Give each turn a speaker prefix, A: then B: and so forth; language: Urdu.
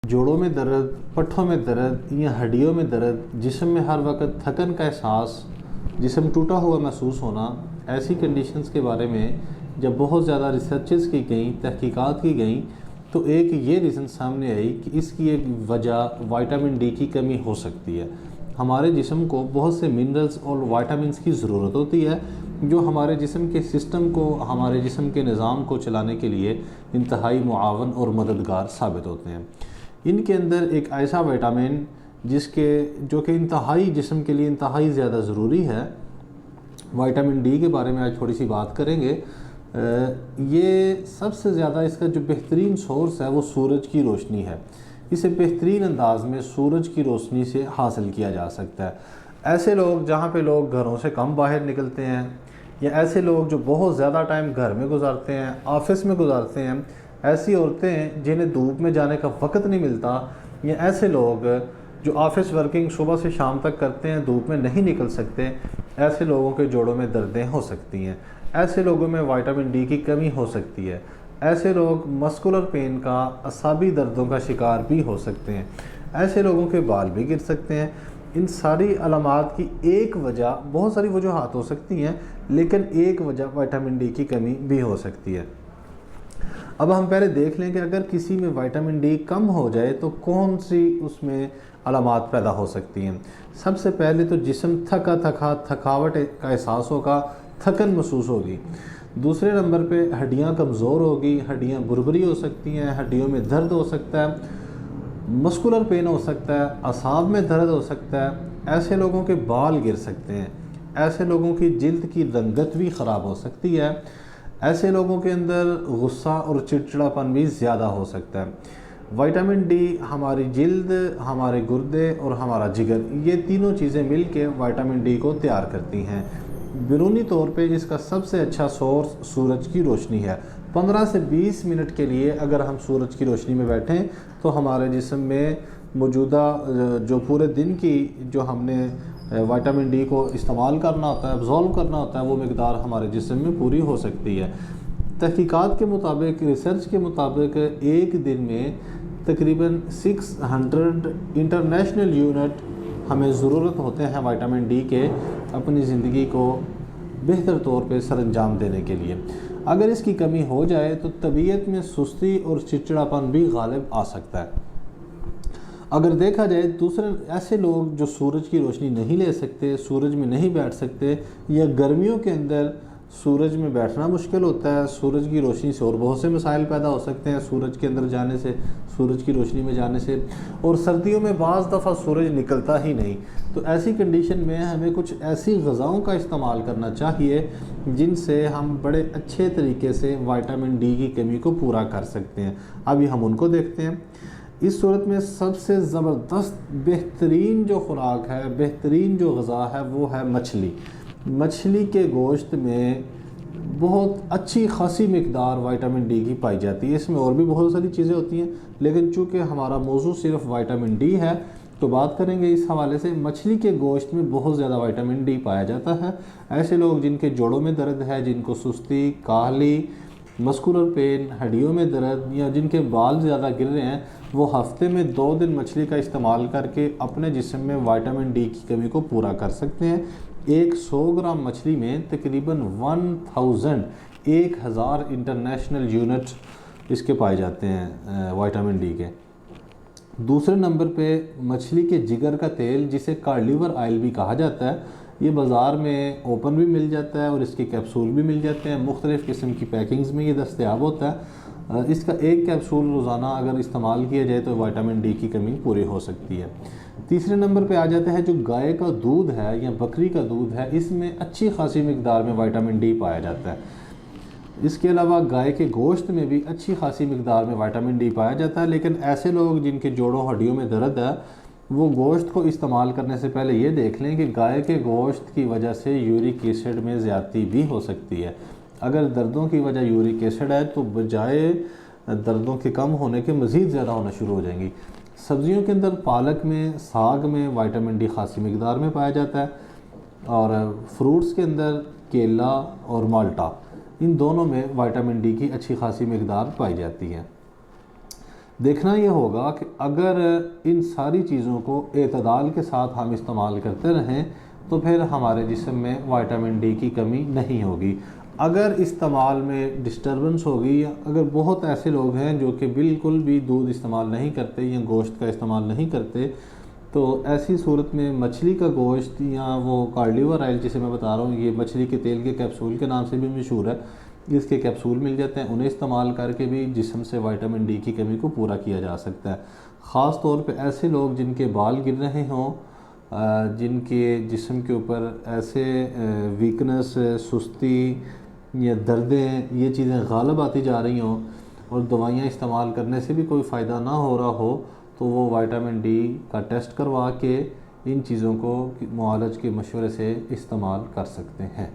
A: جوڑوں میں درد، پٹھوں میں درد یا ہڈیوں میں درد، جسم میں ہر وقت تھکن کا احساس، جسم ٹوٹا ہوا محسوس ہونا، ایسی کنڈیشنز کے بارے میں جب بہت زیادہ ریسرچز کی گئیں، تحقیقات کی گئیں، تو ایک یہ ریزن سامنے آئی کہ اس کی ایک وجہ وائٹامن ڈی کی کمی ہو سکتی ہے۔ ہمارے جسم کو بہت سے منرلز اور وائٹامنز کی ضرورت ہوتی ہے جو ہمارے جسم کے سسٹم کو، ہمارے جسم کے نظام کو چلانے کے لیے انتہائی معاون اور مددگار ثابت ہوتے ہیں۔ ان کے اندر ایک ایسا وائٹامن جو کہ انتہائی جسم کے لیے انتہائی زیادہ ضروری ہے، وائٹامن ڈی کے بارے میں آج تھوڑی سی بات کریں گے۔ یہ سب سے زیادہ اس کا جو بہترین سورس ہے وہ سورج کی روشنی ہے۔ اسے بہترین انداز میں سورج کی روشنی سے حاصل کیا جا سکتا ہے۔ ایسے لوگ جہاں پہ لوگ گھروں سے کم باہر نکلتے ہیں، یا ایسے لوگ جو بہت زیادہ ٹائم گھر میں گزارتے ہیں، آفس میں گزارتے ہیں، ایسی عورتیں جنہیں دھوپ میں جانے کا وقت نہیں ملتا، یا ایسے لوگ جو آفس ورکنگ صبح سے شام تک کرتے ہیں، دھوپ میں نہیں نکل سکتے، ایسے لوگوں کے جوڑوں میں دردیں ہو سکتی ہیں۔ ایسے لوگوں میں وائٹامن ڈی کی کمی ہو سکتی ہے۔ ایسے لوگ مسکولر پین کا، اعصابی دردوں کا شکار بھی ہو سکتے ہیں۔ ایسے لوگوں کے بال بھی گر سکتے ہیں۔ ان ساری علامات کی ایک وجہ، بہت ساری وجوہات ہو سکتی ہیں، لیکن ایک وجہ وائٹامن ڈی کی کمی بھی ہو سکتی ہے۔ اب ہم پہلے دیکھ لیں کہ اگر کسی میں وائٹامن ڈی کم ہو جائے تو کون سی اس میں علامات پیدا ہو سکتی ہیں۔ سب سے پہلے تو جسم تھکاوٹ کا احساس ہوگا، تھکن محسوس ہوگی۔ دوسرے نمبر پہ ہڈیاں کمزور ہوگی، ہڈیاں بھربھری ہو سکتی ہیں، ہڈیوں میں درد ہو سکتا ہے، مسکولر پین ہو سکتا ہے، اعصاب میں درد ہو سکتا ہے، ایسے لوگوں کے بال گر سکتے ہیں، ایسے لوگوں کی جلد کی رنگت بھی خراب ہو سکتی ہے، ایسے لوگوں کے اندر غصہ اور چڑچڑاپن بھی زیادہ ہو سکتا ہے۔ وائٹامن ڈی ہماری جلد، ہمارے گردے اور ہمارا جگر، یہ تینوں چیزیں مل کے وائٹامن ڈی کو تیار کرتی ہیں۔ بیرونی طور پہ اس کا سب سے اچھا سورس سورج کی روشنی ہے۔ 15 سے 20 منٹ کے لیے اگر ہم سورج کی روشنی میں بیٹھیں تو ہمارے جسم میں موجودہ جو پورے دن کی جو ہم نے وائٹامن ڈی کو استعمال کرنا ہوتا ہے، ابزارب کرنا ہوتا ہے، وہ مقدار ہمارے جسم میں پوری ہو سکتی ہے۔ تحقیقات کے مطابق، ریسرچ کے مطابق ایک دن میں تقریباً 600 انٹرنیشنل یونٹ ہمیں ضرورت ہوتے ہیں وائٹامن ڈی کے اپنی زندگی کو بہتر طور پہ سر انجام دینے کے لیے۔ اگر اس کی کمی ہو جائے تو طبیعت میں سستی اور چڑچڑاپن بھی غالب آ سکتا ہے۔ اگر دیکھا جائے دوسرے ایسے لوگ جو سورج کی روشنی نہیں لے سکتے، سورج میں نہیں بیٹھ سکتے، یا گرمیوں کے اندر سورج میں بیٹھنا مشکل ہوتا ہے، سورج کی روشنی سے اور بہت سے مسائل پیدا ہو سکتے ہیں سورج کے اندر جانے سے، سورج کی روشنی میں جانے سے، اور سردیوں میں بعض دفعہ سورج نکلتا ہی نہیں، تو ایسی کنڈیشن میں ہمیں کچھ ایسی غذاؤں کا استعمال کرنا چاہیے جن سے ہم بڑے اچھے طریقے سے وائٹامن ڈی کی کمی کو پورا کر سکتے ہیں۔ ابھی ہم ان کو دیکھتے ہیں۔ اس صورت میں سب سے زبردست بہترین جو خوراک ہے، بہترین جو غذا ہے وہ ہے مچھلی۔ مچھلی کے گوشت میں بہت اچھی خاصی مقدار وائٹامن ڈی کی پائی جاتی ہے۔ اس میں اور بھی بہت ساری چیزیں ہوتی ہیں، لیکن چونکہ ہمارا موضوع صرف وائٹامن ڈی ہے تو بات کریں گے اس حوالے سے۔ مچھلی کے گوشت میں بہت زیادہ وائٹامن ڈی پایا جاتا ہے۔ ایسے لوگ جن کے جوڑوں میں درد ہے، جن کو سستی، کاہلی، مسکولر پین، ہڈیوں میں درد، یا جن کے بال زیادہ گر رہے ہیں، وہ ہفتے میں 2 دن مچھلی کا استعمال کر کے اپنے جسم میں وائٹامن ڈی کی کمی کو پورا کر سکتے ہیں۔ 100 گرام مچھلی میں تقریباً 1000 انٹرنیشنل یونٹ اس کے پائے جاتے ہیں وائٹامن ڈی کے۔ دوسرے نمبر پہ مچھلی کے جگر کا تیل، جسے کارلیور آئل بھی کہا جاتا ہے، یہ بازار میں اوپن بھی مل جاتا ہے اور اس کے کیپسول بھی مل جاتے ہیں، مختلف قسم کی پیکنگز میں یہ دستیاب ہوتا ہے۔ اس کا ایک کیپسول روزانہ اگر استعمال کیا جائے تو وائٹامن ڈی کی کمی پوری ہو سکتی ہے۔ تیسرے نمبر پہ آ جاتا ہے جو گائے کا دودھ ہے یا بکری کا دودھ ہے، اس میں اچھی خاصی مقدار میں وائٹامن ڈی پایا جاتا ہے۔ اس کے علاوہ گائے کے گوشت میں بھی اچھی خاصی مقدار میں وائٹامن ڈی پایا جاتا ہے، لیکن ایسے لوگ جن کے جوڑوں ہڈیوں میں درد ہے وہ گوشت کو استعمال کرنے سے پہلے یہ دیکھ لیں کہ گائے کے گوشت کی وجہ سے یورک ایسڈ میں زیادتی بھی ہو سکتی ہے۔ اگر دردوں کی وجہ یورک ایسڈ ہے تو بجائے دردوں کے کم ہونے کے مزید زیادہ ہونا شروع ہو جائیں گی۔ سبزیوں کے اندر پالک میں، ساگ میں وائٹامن ڈی خاصی مقدار میں پایا جاتا ہے، اور فروٹس کے اندر کیلا اور مالٹا، ان دونوں میں وائٹامن ڈی کی اچھی خاصی مقدار پائی جاتی ہے۔ دیکھنا یہ ہوگا کہ اگر ان ساری چیزوں کو اعتدال کے ساتھ ہم استعمال کرتے رہیں تو پھر ہمارے جسم میں وائٹامن ڈی کی کمی نہیں ہوگی۔ اگر استعمال میں ڈسٹربنس ہوگی، یا اگر بہت ایسے لوگ ہیں جو کہ بالکل بھی دودھ استعمال نہیں کرتے یا گوشت کا استعمال نہیں کرتے، تو ایسی صورت میں مچھلی کا گوشت یا وہ کارڈیور آئل جسے میں بتا رہا ہوں، یہ مچھلی کے تیل کے کیپسول کے نام سے بھی مشہور ہے، اس کے کیپسول مل جاتے ہیں، انہیں استعمال کر کے بھی جسم سے وائٹامن ڈی کی کمی کو پورا کیا جا سکتا ہے۔ خاص طور پہ ایسے لوگ جن کے بال گر رہے ہوں، جن کے جسم کے اوپر ایسے ویکنس، سستی یا دردیں، یہ چیزیں غالب آتی جا رہی ہوں اور دوائیاں استعمال کرنے سے بھی کوئی فائدہ نہ ہو رہا ہو، تو وہ وائٹامن ڈی کا ٹیسٹ کروا کے ان چیزوں کو معالج کے مشورے سے استعمال کر سکتے ہیں۔